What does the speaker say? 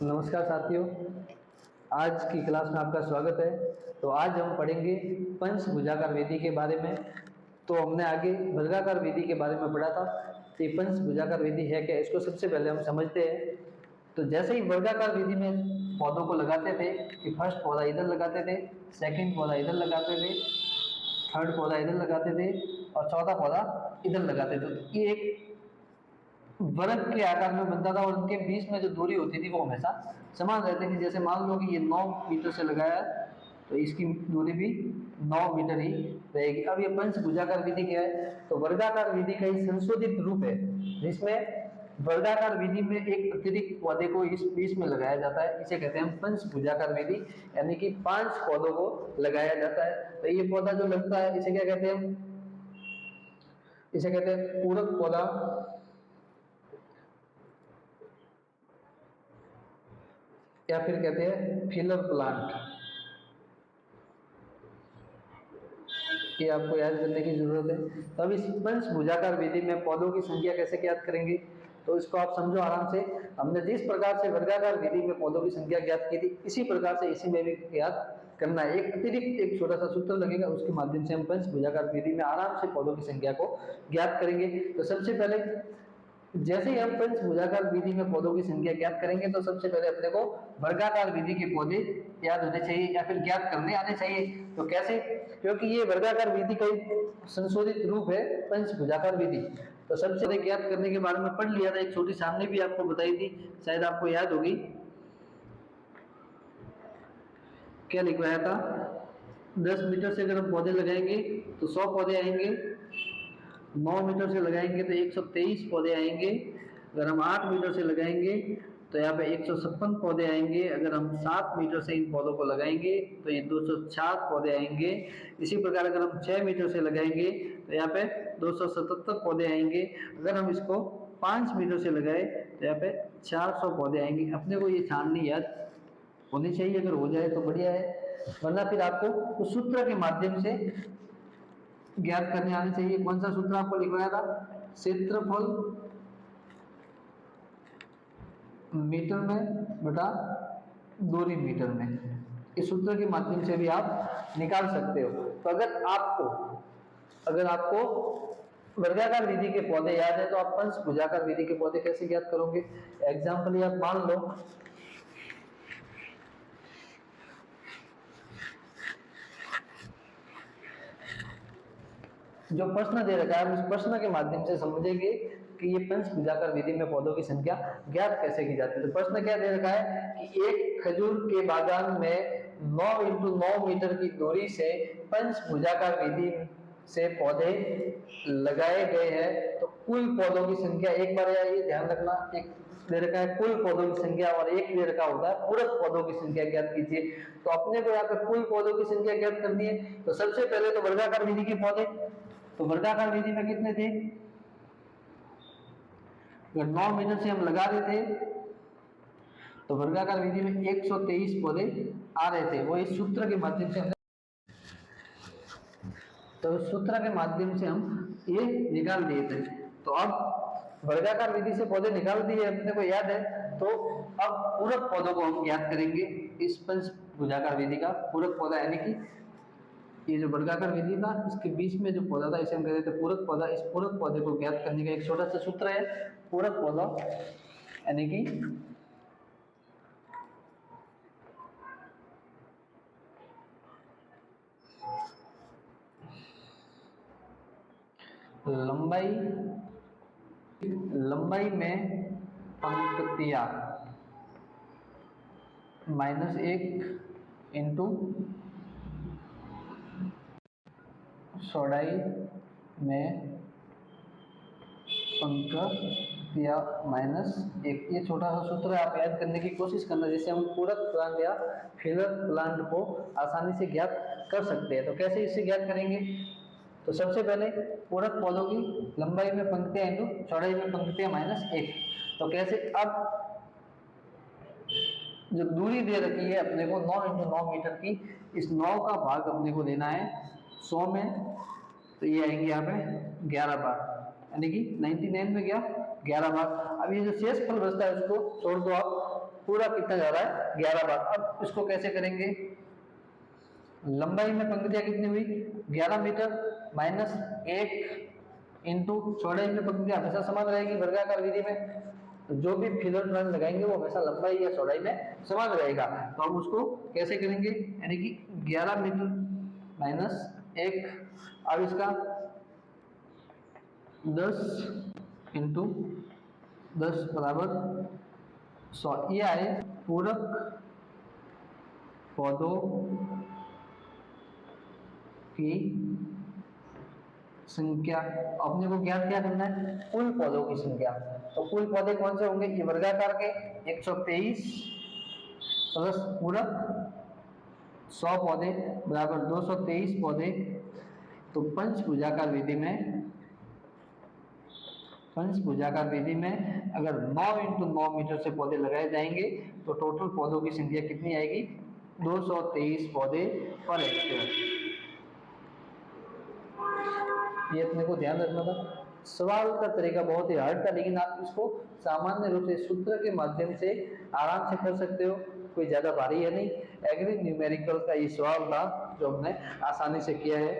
नमस्कार साथियों, आज की क्लास में आपका स्वागत है। तो आज हम पढ़ेंगे पंचभुजाकार विधि के बारे में। तो हमने आगे वर्गाकार विधि के बारे में पढ़ा था। तो ये पंचभुजाकार विधि है क्या, इसको सबसे पहले हम समझते हैं। तो जैसे ही वर्गाकार विधि में पौधों को लगाते थे कि फर्स्ट पौधा इधर लगाते थे, सेकंड पौधा इधर लगाते थे, थर्ड पौधा इधर लगाते थे और चौथा पौधा इधर लगाते थे। तो ये एक वर्ग के आकार में बनता था और उनके बीच में जो दूरी होती थी वो हमेशा समान रहती थी। जैसे मान लो कि ये 9 मीटर से लगाया है तो इसकी दूरी भी 9 मीटर ही रहेगी। अब ये पंचभुजाकार विधि क्या है, तो वर्गाकार विधि का ही संशोधित रूप है, जिसमें वर्गाकार विधि में एक अतिरिक्त पौधे को इस बीच में लगाया जाता है। इसे कहते हैं पंचभुजाकार विधि, यानी कि 5 पौधों को लगाया जाता है। तो ये पौधा जो लगता है इसे क्या कहते हैं, इसे कहते हैं पूरक पौधा या फिर कहते हैं फिलर प्लांट। ये आपको याद करने की जरूरत है। तो अब इस पंचभुजाकार विधि में पौधों की संख्या कैसे ज्ञात करेंगे, तो इसको आप समझो आराम से। हमने जिस प्रकार से वर्गाकार विधि में पौधों की संख्या ज्ञात की थी, इसी प्रकार से इसी में भी ज्ञात करना है। एक अतिरिक्त एक छोटा सा सूत्र लगेगा, उसके माध्यम से हम पंचभुजाकार विधि में आराम से पौधों की संख्या को ज्ञात करेंगे। तो सबसे पहले जैसे ही हम पंचभुजाकार विधि में पौधों की संख्या ज्ञात करेंगे, तो सबसे पहले अपने को वर्गाकार विधि के पौधे याद होने चाहिए या फिर ज्ञात करने आने चाहिए। तो कैसे, क्योंकि ये वर्गाकार विधि का संशोधित रूप है पंचभुजाकार विधि। तो सबसे पहले ज्ञात करने के बारे में पढ़ लिया था, एक छोटी सामने भी आपको बताई थी, शायद आपको याद होगी। क्या लिखवाया था, 10 मीटर से अगर हम पौधे लगाएंगे तो 100 पौधे आएंगे, 9 मीटर से लगाएंगे तो 123 पौधे आएंगे, अगर हम 8 मीटर से लगाएंगे तो यहाँ पे 156 पौधे आएंगे, अगर हम 7 मीटर से इन पौधों को लगाएंगे तो ये 204 पौधे आएंगे। इसी प्रकार अगर हम 6 मीटर से लगाएंगे तो यहाँ पे 277 पौधे आएंगे। अगर हम इसको 5 मीटर से लगाए तो यहाँ पे 400 पौधे आएंगे। अपने को ये छाननी याद होनी चाहिए, अगर हो जाए तो बढ़िया है, वरना फिर आपको उस सूत्र के माध्यम से ज्ञात करने आने चाहिए। कौन सा सूत्र आपको लिखवाया था, क्षेत्रफल मीटर में बटा दूरी मीटर में, इस सूत्र के माध्यम से भी आप निकाल सकते हो। तो अगर आपको वर्गाकार विधि के पौधे याद है तो आप पंचभुजाकार विधि के पौधे कैसे ज्ञात करोगे। एग्जाम्पल आप मान लो जो प्रश्न दे रखा है, उस प्रश्न के माध्यम से समझेंगे कि ये पंचभुजाकार विधि में पौधों की संख्या ज्ञात कैसे की जाती है। तो प्रश्न क्या दे रखा है कि एक खजूर के बागान में 9 × 9 मीटर की दूरी से पंचभुजाकार विधि से पौधे लगाए गए हैं। तो कुल पौधों की संख्या, एक बार ये ध्यान रखना, एक दे रखा है कुल पौधों की संख्या और एक दे रखा होता है पूरक पौधों की संख्या ज्ञात कीजिए। तो अपने को यहाँ पे कुल पौधों की संख्या ज्ञात करनी है। तो सबसे पहले तो वर्गाकार विधि के पौधे, तो वर्गाकार विधि में कितने थे, अगर 9 मीटर से हम लगा रहे थे तो वर्गाकार विधि में 123 पौधे आ रहे थे। वो इस सूत्र के माध्यम से हमने, तो सूत्र के माध्यम से हम ये निकाल दिए थे। तो अब वर्गाकार विधि से पौधे निकाल दिए अपने को याद है, तो अब पूरक पौधों को हम ज्ञात करेंगे। इस पंचभुजाकार विधि का पूरक पौधा, यानी कि ये जो वर्गाकार विधि था इसके बीच में जो पौधा था इसे हम कहते थे पूरक पौधा। इस पूरक पौधे को ज्ञात करने का एक छोटा सा सूत्र है, पूरक पौधा यानी कि लंबाई में पंक्तियां -1 इंटू चौड़ाई में पंक्तियां -1। ये छोटा सा सूत्र है, आप याद करने की कोशिश करना, जिससे हम पूरक प्लांट या फिलर प्लांट को आसानी से ज्ञात कर सकते हैं। तो कैसे इसे ज्ञात करेंगे, तो सबसे पहले पूरक पौधों की लंबाई में पंक्तियां इंटू चौड़ाई में पंक्तियां -1। तो कैसे, अब जो दूरी दे रखी है अपने को 9 × 9 मीटर की, इस 9 का भाग अपने को लेना है 100 में, तो ये आएंगे यहाँ पे 11 भाग, यानी कि 99 में क्या 11 भाग। अब ये जो शेष फल बचता है उसको छोड़ दो आप, पूरा कितना जा रहा है 11 बार। अब इसको कैसे करेंगे, लंबाई में पंक्तियां कितनी हुई 11 मीटर माइनस 1 इंटू चौड़ाई में पंक्तियां हमेशा समान रहेगी वर्गाकार विधि में, जो भी फिलर रन लगाएंगे वो हमेशा लंबाई या चौड़ाई में समान रहेगा। तो हम उसको कैसे करेंगे, यानी कि 11 मीटर माइनस 1, अब इसका 10 इंटू 10 बराबर 100, ये आए पूरक पौधों की संख्या। अपने को ज्ञात क्या करना है, कुल पौधों की संख्या। तो कुल पौधे कौन से होंगे, ये वर्गाकार के 123 प्लस पूरक 100 पौधे बराबर 223 पौधे। तो पंचभुजाकार विधि में अगर 9 इंटू 9 मीटर से पौधे लगाए जाएंगे तो टोटल पौधों की संख्या कितनी आएगी, 223 पौधे पर हेक्टेयर। ये अपने को ध्यान रखना था। सवाल का तरीका बहुत ही हार्ड था, लेकिन आप इसको सामान्य रूप से सूत्र के माध्यम से आराम से कर सकते हो, कोई ज्यादा भारी है नहीं। एग्री न्यूमेरिकल का ये सवाल था जो हमने आसानी से किया है।